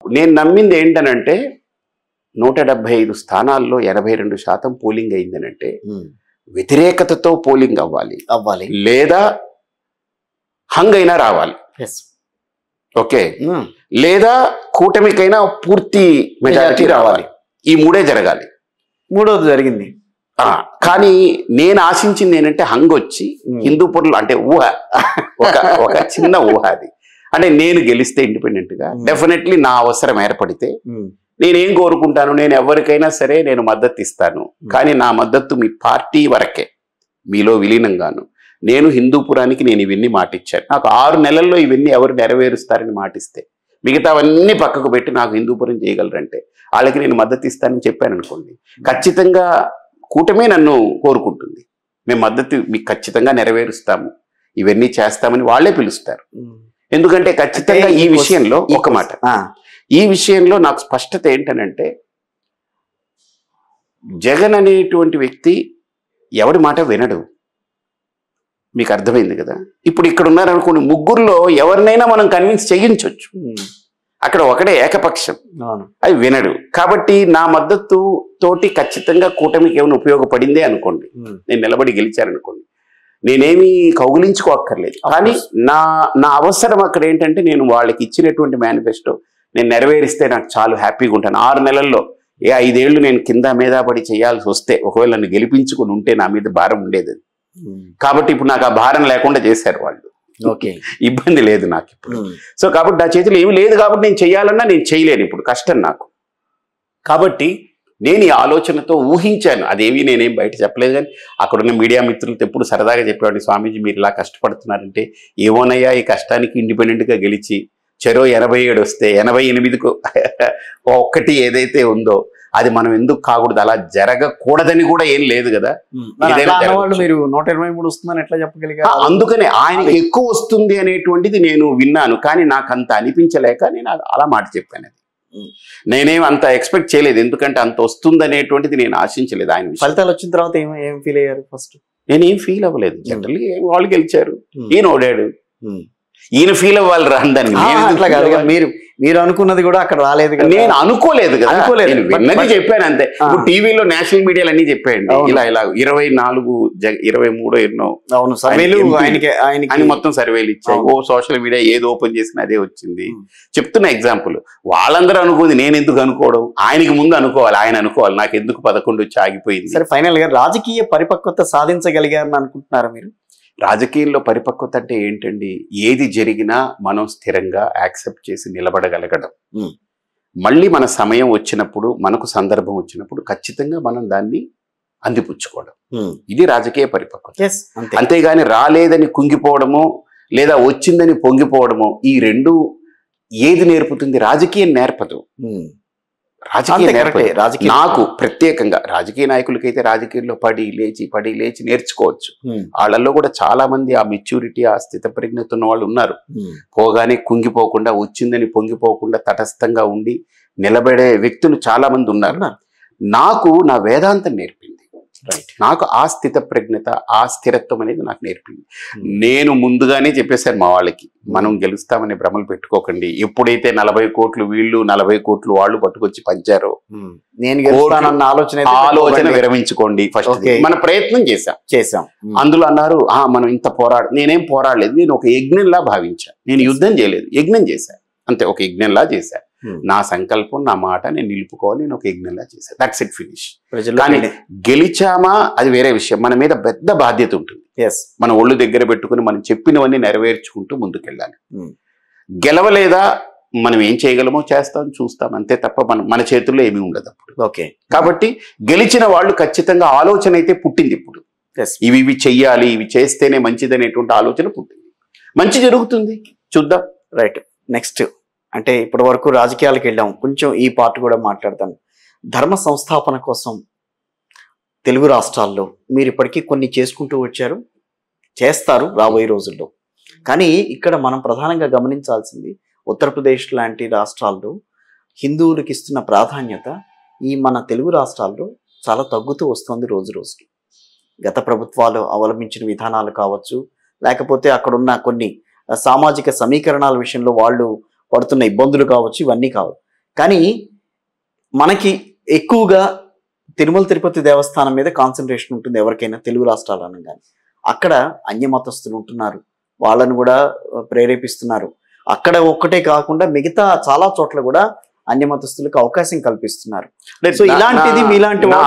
నేను నమ్మింది ఏంటనంటే 175 స్థానాల్లో 82% పోలింగ్ అయిందనంటే వ్యతిరేకతతో పోలింగ్ అవ్వాలి లేదా హంగ్ అయినా రావాలి. ఓకే, లేదా కూటమికైనా పూర్తి మెజారిటీ రావాలి. ఈ మూడే జరగాలి. మూడోది జరిగింది. కానీ నేను ఆశించింది ఏంటంటే హంగ్ వచ్చి హిందూపూర్లో అంటే ఊహ ఒక చిన్న ఊహ అది. అంటే నేను గెలిస్తే ఇండిపెండెంట్ గా డెఫినెట్లీ నా అవసరం ఏర్పడితే నేనేం కోరుకుంటాను, నేను ఎవరికైనా సరే నేను మద్దతు ఇస్తాను. కానీ నా మద్దతు మీ పార్టీ వరకే, మీలో విలీనంగాను. నేను హిందూపురానికి నేను ఇవన్నీ మాటిచ్చాను. నాకు 6 నెలల్లో ఇవన్నీ ఎవరు నెరవేరుస్తారని మాటిస్తే మిగతావన్నీ పక్కకు పెట్టి నాకు హిందూపురం చేయగలరంటే వాళ్ళకి నేను మద్దతు ఇస్తానని చెప్పాను అనుకోండి, ఖచ్చితంగా కూటమే నన్ను కోరుకుంటుంది. మేము మద్దతు మీకు ఖచ్చితంగా నెరవేరుస్తాము, ఇవన్నీ చేస్తామని వాళ్ళే పిలుస్తారు. ఎందుకంటే ఖచ్చితంగా ఈ విషయంలో ఒక మాట, ఈ విషయంలో నాకు స్పష్టత ఏంటనంటే జగన్ అనేటువంటి వ్యక్తి ఎవడి మాట వినడు. మీకు అర్థమైంది కదా. ఇప్పుడు ఇక్కడ ఉన్నారనుకోండి, ముగ్గురులో ఎవరినైనా మనం కన్విన్స్ చేయించవచ్చు. అక్కడ ఒకడే ఏకపక్షం, అది వినడు. కాబట్టి నా మద్దతు తోటి ఖచ్చితంగా కూటమికి ఏమైనా ఉపయోగపడిందే అనుకోండి, నేను నిలబడి గెలిచాననుకోండి, నేనేమీ కౌగులించుకోక్కర్లేదు. కానీ నా అవసరం అక్కడ ఏంటంటే నేను వాళ్ళకి ఇచ్చినటువంటి మేనిఫెస్టో నేను నెరవేరిస్తే నాకు చాలా హ్యాపీగా ఉంటాను. 6 నెలల్లో 5 ఏళ్ళు నేను కింద మీద పడి చేయాల్సి వస్తే ఒకవేళ నన్ను గెలిపించుకుని ఉంటే నా మీద భారం ఉండేది. కాబట్టి ఇప్పుడు నాకు ఆ భారం లేకుండా చేశారు వాళ్ళు. ఓకే, ఇబ్బంది లేదు నాకు ఇప్పుడు. సో కాబట్టి నా చేతిలో ఏమి లేదు కాబట్టి నేను చేయాలన్నా నేను చేయలేను, ఇప్పుడు కష్టం నాకు. కాబట్టి నేను ఈ ఆలోచనతో ఊహించాను, అదేవి నేనేం బయట చెప్పలేదు. కానీ అక్కడున్న మీడియా మిత్రులతో ఎప్పుడు సరదాగా చెప్పేవాడిని, స్వామీజీ మీరు ఇలా కష్టపడుతున్నారంటే ఏమోనయ్యా, ఈ కష్టానికి ఇండిపెండెంట్గా గెలిచి చెరో 87 వస్తే 88కు ఒక్కటి ఏదైతే ఉందో అది మనం ఎందుకు కాకూడదు, అలా జరగకూడదని కూడా ఏం లేదు కదా. మీరు 123 వస్తుందని ఎట్లా చెప్పగలిగారు? అందుకనే ఆయనకి ఎక్కువ వస్తుంది అనేటువంటిది నేను విన్నాను, కానీ నాకు అంత అనిపించలేక నేను అలా మాట చెప్పాను. నేనేం అంత ఎక్స్పెక్ట్ చేయలేదు, ఎందుకంటే అంత వస్తుంది అనేటువంటిది నేను ఆశించలేదు. ఆయన ఫలితాలు వచ్చిన తర్వాత ఏం ఫీల్ అయ్యారు? ఫస్ట్ నేనేం ఫీల్ అవ్వలేదు. జనరల్లీ వాళ్ళు గెలిచారు, ఈయన ఓడాడు, ఈయన ఫీల్ అవ్వాలి రాందానికి. మీరు అనుకున్నది కూడా అక్కడ రాలేదు కదా. నేను అనుకోలేదు కదా, విన్నది చెప్పాను అంతే. ఇప్పుడు టీవీలో నేషనల్ మీడియాలు అన్ని చెప్పాయండి, ఇలా 24, 23 ఎన్నో సర్వేలు ఆయన మొత్తం సర్వేలు ఇచ్చాయి. సోషల్ మీడియా ఏది ఓపెన్ చేసినా అదే వచ్చింది. చెప్తున్న ఎగ్జాంపుల్. వాళ్ళందరూ అనుకుంది, నేను ఎందుకు అనుకోవడం, ఆయనకి ముందు అనుకోవాలి, ఆయన అనుకోవాలి, నాకు ఎందుకు 11 వచ్చి ఆగిపోయింది. సరే, ఫైనల్ గా రాజకీయ పరిపక్వత సాధించగలిగారని అనుకుంటున్నారా మీరు? రాజకీయాల్లో పరిపక్వత అంటే ఏంటండి, ఏది జరిగినా మనం స్థిరంగా యాక్సెప్ట్ చేసి నిలబడగలగడం. మళ్ళీ మన సమయం వచ్చినప్పుడు, మనకు సందర్భం వచ్చినప్పుడు ఖచ్చితంగా మనం దాన్ని అందిపుచ్చుకోవడం, ఇది రాజకీయ పరిపక్వత. అంతేగాని రాలేదని కుంగిపోవడమో లేదా వచ్చిందని పొంగిపోవడమో, ఈ రెండు ఏది నేర్పుతుంది? రాజకీయం నేర్పదు. నాకు ప్రత్యేకంగా రాజకీయ నాయకులకైతే రాజకీయాల్లో పడి లేచి నేర్చుకోవచ్చు. వాళ్ళల్లో కూడా చాలా మంది ఆ మెచ్యూరిటీ, ఆ స్థిత ప్రజ్ఞత ఉన్న వాళ్ళు ఉన్నారు. పోగానే కుంగిపోకుండా, వచ్చిందని పొంగిపోకుండా తటస్థంగా ఉండి నిలబడే వ్యక్తులు చాలా మంది ఉన్నారు. నాకు నా వేదాంతం నేర్పింది. నాకు ఆ స్థిత ప్రజ్ఞత, ఆ స్థిరత్వం అనేది నాకు నేర్పింది. నేను ముందుగానే చెప్పేశాను మా వాళ్ళకి, మనం గెలుస్తామనే భ్రమలు పెట్టుకోకండి. ఎప్పుడైతే 40 కోట్లు వీళ్ళు 40 కోట్లు వాళ్ళు పట్టుకొచ్చి పంచారో ఆలోచన విరమించుకోండి. ఫస్ట్ మన ప్రయత్నం చేశాం. అందులో అన్నారు మనం ఇంత నేనేం పోరాడలేదు, నేను ఒక యజ్ఞంలా భావించాను. నేను యుద్ధం చేయలేదు, యజ్ఞం చేశాను అంతే. ఒక యజ్ఞంలా చేశాను. నా సంకల్పం, నా మాట నేను నిలుపుకోవాలి, నేను ఒక యజ్ఞంలా చేశాను. That's it, finish. కానీ గెలిచామా అది వేరే విషయం. మన మీద పెద్ద బాధ్యత ఉంటుంది. మన ఒళ్ళు దగ్గర పెట్టుకుని మనం చెప్పినవన్నీ నెరవేర్చుకుంటూ ముందుకెళ్ళాలి. గెలవలేదా మనం ఏం చేయగలమో చేస్తాం, చూస్తాం అంతే తప్ప మన చేతుల్లో ఏమీ ఉండదు అప్పుడు. ఓకే, కాబట్టి గెలిచిన వాళ్ళు ఖచ్చితంగా ఆలోచన అయితే పుట్టింది. ఇప్పుడు ఇవి చెయ్యాలి, ఇవి చేస్తేనే మంచిది అనేటువంటి ఆలోచన పుట్టింది. మంచి జరుగుతుంది, చూద్దాం. రైట్, నెక్స్ట్ అంటే ఇప్పటి వరకు రాజకీయాలకు వెళ్ళాం, కొంచెం ఈ పార్ట్ కూడా మాట్లాడతాను. ధర్మ సంస్థాపన కోసం తెలుగు రాష్ట్రాల్లో మీరు ఇప్పటికీ కొన్ని చేసుకుంటూ వచ్చారు, చేస్తారు రాబోయే రోజుల్లో. కానీ ఇక్కడ మనం ప్రధానంగా గమనించాల్సింది, ఉత్తరప్రదేశ్ లాంటి రాష్ట్రాల్లో హిందువులకు ఇస్తున్న ప్రాధాన్యత ఈ మన తెలుగు రాష్ట్రాల్లో చాలా తగ్గుతూ వస్తుంది రోజు రోజుకి. గత ప్రభుత్వాలు అవలంబించిన విధానాలు కావచ్చు, లేకపోతే అక్కడున్న కొన్ని సామాజిక సమీకరణాల విషయంలో వాళ్ళు పడుతున్న ఇబ్బందులు కావచ్చు, ఇవన్నీ కావచ్చు. కానీ మనకి ఎక్కువగా తిరుమల తిరుపతి దేవస్థానం మీద కాన్సన్ట్రేషన్ ఉంటుంది ఎవరికైనా తెలుగు రాష్ట్రాలను కానీ. అక్కడ అన్యమతస్తులు ఉంటున్నారు, వాళ్ళను కూడా ప్రేరేపిస్తున్నారు. అక్కడ ఒక్కటే కాకుండా మిగతా చాలా చోట్ల కూడా అన్యమతస్తులకు అవకాశం కల్పిస్తున్నారు. సో ఇలాంటిది మీలాంటి